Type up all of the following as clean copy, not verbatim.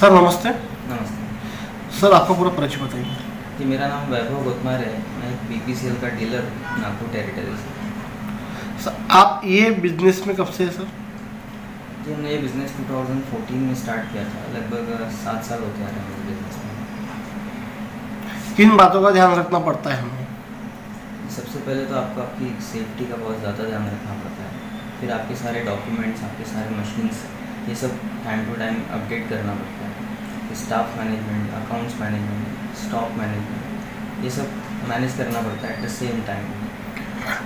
Sir नमस्ते। नमस्ते sir आपका पूरा परिचय बताइए। जी, मेरा नाम वैभव गोतमार है। मैं एक बीपीसीएल का डीलर नागपुर टेरिटरी से। सर आप ये बिजनेस में कब से है सर? जी, हमने ये बिज़नेस 2014 में स्टार्ट किया था। लगभग 7 साल होते आ रहे हैं मेरे बिज़नेस में। किन बातों का ध्यान रखना पड़ता है हमें? सबसे पहले तो आपको आपकी सेफ्टी का बहुत ज़्यादा ध्यान रखना पड़ता है। फिर आपके सारे डॉक्यूमेंट्स, आपके सारे मशीन्स, ये सब टाइम टू टाइम अपडेट करना पड़ता है। Staff management, accounts management, stock management, ये सब मैनेज करना पड़ता है एट द सेम टाइम।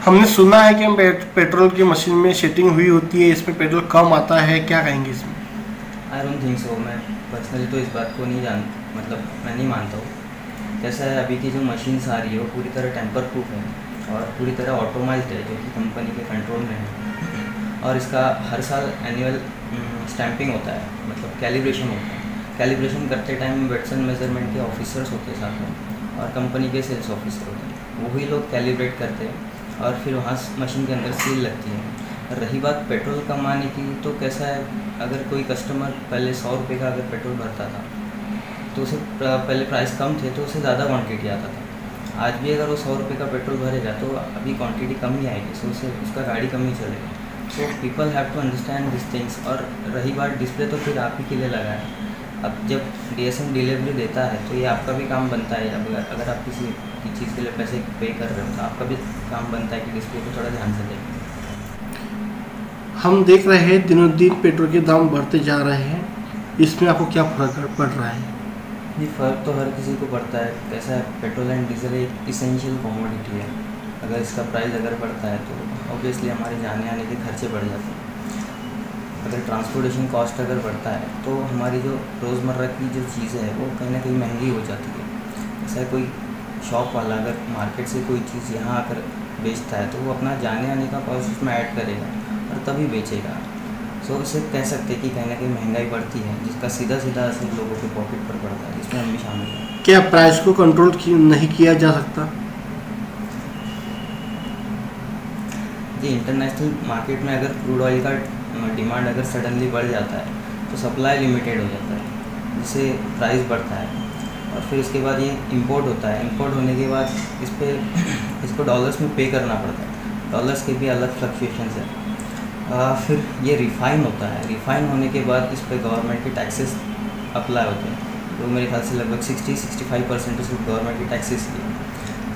हमने सुना है कि पेट्रोल की मशीन में सेटिंग हुई होती है, इसमें पेट्रोल कम आता है, क्या कहेंगे इसमें? I don't think so. मैं पर्सनली तो इस बात को नहीं मैं नहीं मानता हूँ। कैसा है, अभी की जो मशीन्स आ रही है वो पूरी तरह टेम्पर प्रूफ है और पूरी तरह ऑटोमाइज्ड है, जो कि कंपनी के कंट्रोल में है। और इसका हर साल एनुअल स्टैंपिंग होता है, मतलब कैलिब्रेशन होता है। कैलिब्रेशन करते टाइम वेट्स एंड मेजरमेंट के ऑफिसर्स होते हैं साथ में, और कंपनी के सेल्स ऑफिसर होते हैं। वही लोग कैलिब्रेट करते हैं और फिर वहाँ मशीन के अंदर सील लगती है। और रही बात पेट्रोल कमाने की, तो कैसा है, अगर कोई कस्टमर पहले 100 रुपये का अगर पेट्रोल भरता था तो उसे पहले प्राइस कम थे तो उसे ज़्यादा क्वांटिटी आता था। आज भी अगर वो 100 रुपये का पेट्रोल भरेगा तो अभी क्वांटिटी कम ही आएगी, सो उसका गाड़ी कम ही चलेगा। So people have to understand this things. और रही बात डिस्प्ले, तो फिर आप ही के लिए लगा है। अब जब डीएसएम डिलीवरी देता है तो ये आपका भी काम बनता है। अब अगर आप किसी की चीज़ के लिए पैसे पे कर रहे हो तो आपका भी काम बनता है कि डिस्प्ले को थोड़ा ध्यान से देखें। हम देख रहे हैं दिनों दिन पेट्रोल के दाम बढ़ते जा रहे हैं, इसमें आपको क्या फर्क पड़ रहा है? ये फ़र्क तो हर किसी को पड़ता है। कैसा है, पेट्रोल एंड डीजल एक इसेंशियल कमोडिटी है। अगर इसका प्राइस अगर बढ़ता है तो ऑब्वियसली हमारे जाने आने के खर्चे बढ़ जाते हैं। अगर ट्रांसपोर्टेशन कॉस्ट अगर बढ़ता है तो हमारी जो रोज़मर्रा की जो चीज़ें हैं वो कहीं ना कहीं महंगी हो जाती है। जैसा कोई शॉप वाला अगर मार्केट से कोई चीज़ यहाँ आकर बेचता है तो वो अपना जाने आने का कॉस्ट उसमें ऐड करेगा और तभी बेचेगा। सो इसे कह सकते हैं कि कहीं ना कहीं महंगाई बढ़ती है, जिसका सीधा सीधा असर लोगों के पॉकेट पर पड़ता है, जिसमें हम भी शामिल हैं। क्या प्राइस को कंट्रोल नहीं किया जा सकता? जी, इंटरनेशनल मार्केट में अगर क्रूड ऑयल का डिमांड अगर सडनली बढ़ जाता है तो सप्लाई लिमिटेड हो जाता है, जिससे प्राइस बढ़ता है। और फिर उसके बाद ये इंपोर्ट होता है। इंपोर्ट होने के बाद इसको डॉलर्स में पे करना पड़ता है। डॉलर्स के भी अलग फ्लक्चुएशंस है। फिर ये रिफ़ाइन होता है। रिफ़ाइन होने के बाद इस पर गवर्नमेंट के टैक्सेस अप्लाई होते हैं, तो मेरे ख्याल से लगभग 60-65% तो सिर्फ गवर्नमेंट के टैक्सेस ही है।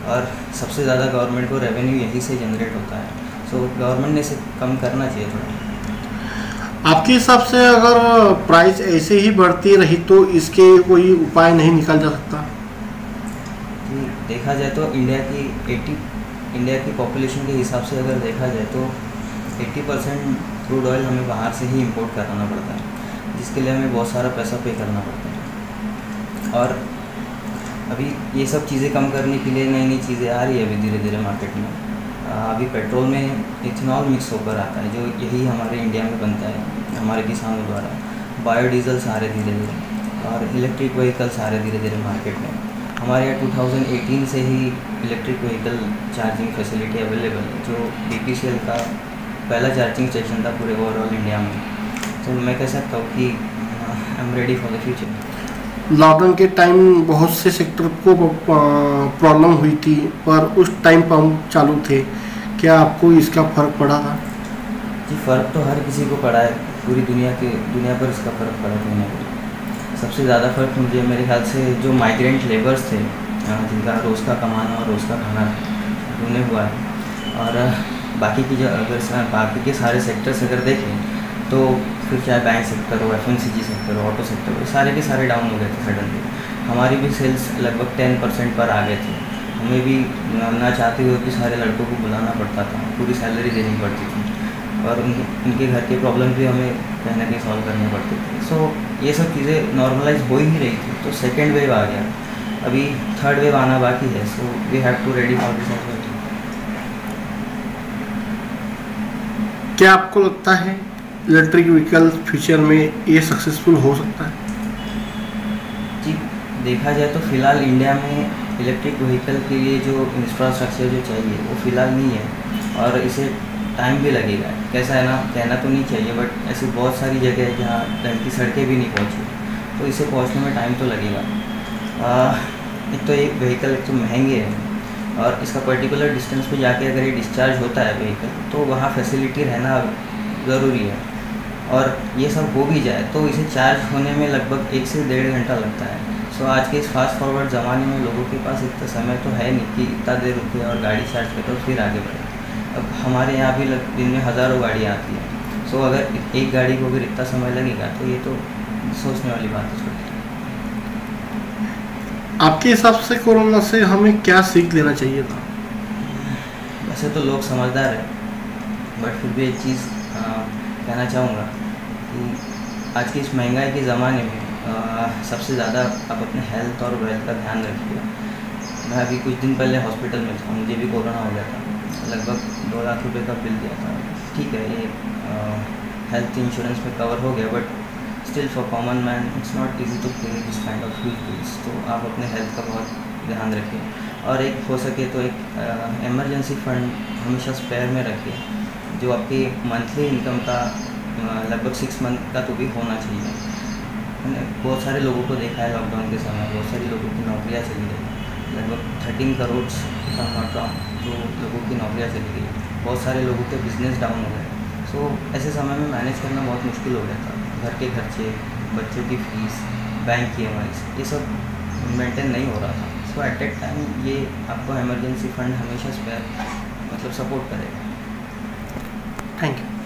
और सबसे ज़्यादा गवर्नमेंट को रेवेन्यू यहीं से जनरेट होता है। सो गवर्नमेंट ने इसे कम करना चाहिए थोड़ा। आपके हिसाब से अगर प्राइस ऐसे ही बढ़ती रही तो इसके कोई उपाय नहीं निकाल जा सकता? कि देखा जाए तो इंडिया की पॉपुलेशन के हिसाब से अगर देखा जाए तो 80% क्रूड ऑयल हमें बाहर से ही इंपोर्ट कराना पड़ता है, जिसके लिए हमें बहुत सारा पैसा पे करना पड़ता है। और अभी ये सब चीज़ें कम करने के लिए नई नई चीज़ें आ रही है अभी धीरे धीरे मार्केट में। अभी पेट्रोल में इथेनॉल मिक्स होकर आता है, जो यही हमारे इंडिया में बनता है हमारे किसानों द्वारा। बायोडीजल्स आ रहे धीरे धीरे, और इलेक्ट्रिक व्हीकल्स आ रहे धीरे धीरे मार्केट में। हमारे यहाँ 2018 से ही electric vehicle charging facility available है, जो बीपीसीएल का पहला चार्जिंग स्टेशन था पूरे ओवरऑल इंडिया में। तो मैं कह सकता हूँ कि I am ready for the future. Lockdown के टाइम बहुत से सेक्टर को प्रॉब्लम हुई थी, पर उस टाइम पंप चालू थे, क्या आपको इसका फ़र्क पड़ा था? जी, फ़र्क तो हर किसी को पड़ा है। पूरी दुनिया पर इसका फ़र्क पड़ा कहीं ना कहीं। सबसे ज़्यादा फ़र्क मुझे मेरे ख्याल से जो माइग्रेंट लेबर्स थे, जिनका रोज़ का कमाना और रोज़ का खाना उन्हें हुआ है। और बाकी की जो अगर बाकी के सारे सेक्टर्स अगर देखें तो फिर चाहे बैंक सेक्टर हो, एफएमसीजी सेक्टर हो, ऑटो सेक्टर हो, सारे के सारे डाउन हो गए थे सडनली। हमारी भी सेल्स लगभग 10% पर आ गए थे। हमें भी ना चाहते हुए भी सारे लड़कों को बुलाना पड़ता था, पूरी सैलरी देनी पड़ती थी, और उनके घर के प्रॉब्लम भी हमें कहीं ना कहीं सॉल्व करने पड़ते थे। सो ये सब चीज़ें नॉर्मलाइज हो ही रही थी। तो सेकेंड वेव आ गया, अभी थर्ड वेव आना बाकी है। So we have to ready for this as well. क्या आपको लगता है इलेक्ट्रिक व्हीकल फ्यूचर में ये सक्सेसफुल हो सकता है? जी, देखा जाए तो फ़िलहाल इंडिया में इलेक्ट्रिक व्हीकल के लिए जो इंफ्रास्ट्रक्चर जो चाहिए वो फ़िलहाल नहीं है, और इसे टाइम भी लगेगा। कैसा है ना, कहना तो नहीं चाहिए, बट ऐसी बहुत सारी जगह है जहाँ ढंग की सड़कें भी नहीं पहुँची। तो इसे पहुंचने में टाइम तो लगेगा। एक तो ये व्हीकल एक तो महंगे है, और इसका पर्टिकुलर डिस्टेंस पे जाके अगर ये डिस्चार्ज होता है व्हीकल, तो वहाँ फैसिलिटी रहना ज़रूरी है। और ये सब हो भी जाए तो इसे चार्ज होने में लगभग 1 से 1.5 घंटा लगता है। सो आज के इस फास्ट फॉरवर्ड ज़माने में लोगों के पास इतना समय तो है नहीं कि इतना देर रुके और गाड़ी चार्ज करो फिर आगे बढ़े। अब हमारे यहाँ भी दिन में हज़ारों गाड़ियाँ आती हैं। सो अगर एक गाड़ी को अगर इतना समय लगेगा तो ये तो सोचने वाली बात है। आपके हिसाब से कोरोना से हमें क्या सीख लेना चाहिए था? वैसे तो लोग समझदार है, बट फिर भी एक चीज़ कहना चाहूँगा कि आज की इस महंगाई के ज़माने में सबसे ज़्यादा आप अपने हेल्थ और वेल्थ का ध्यान रखिए। मैं अभी कुछ दिन पहले हॉस्पिटल में था, मुझे भी कोरोना हो गया था, लगभग 2 लाख रुपए का बिल दिया था। ठीक है, ये हेल्थ इंश्योरेंस में कवर हो गया, but still for common man it's not easy to pay this kind of huge bills. तो आप अपने हेल्थ का बहुत ध्यान रखिए, और एक हो सके तो एक इमरजेंसी फंड हमेशा स्पेयर में रखिए, जो आपकी मंथली इनकम का लगभग 6 मंथ का तो भी होना चाहिए। मैंने बहुत सारे लोगों को देखा है लॉकडाउन के समय, बहुत सारे लोगों की नौकरियां चली गई, लगभग 13 करोड़ जो लोगों की नौकरियां चली गई, बहुत सारे लोगों के बिजनेस डाउन हो गए। सो ऐसे समय में मैनेज करना बहुत मुश्किल हो गया था। घर के खर्चे, बच्चों की फीस, बैंक की EMIs, ये सब मेंटेन नहीं हो रहा था। सो एट दैट टाइम ये आपको इमरजेंसी फंड हमेशा स्पेयर मतलब सपोर्ट करेगा। Thank you.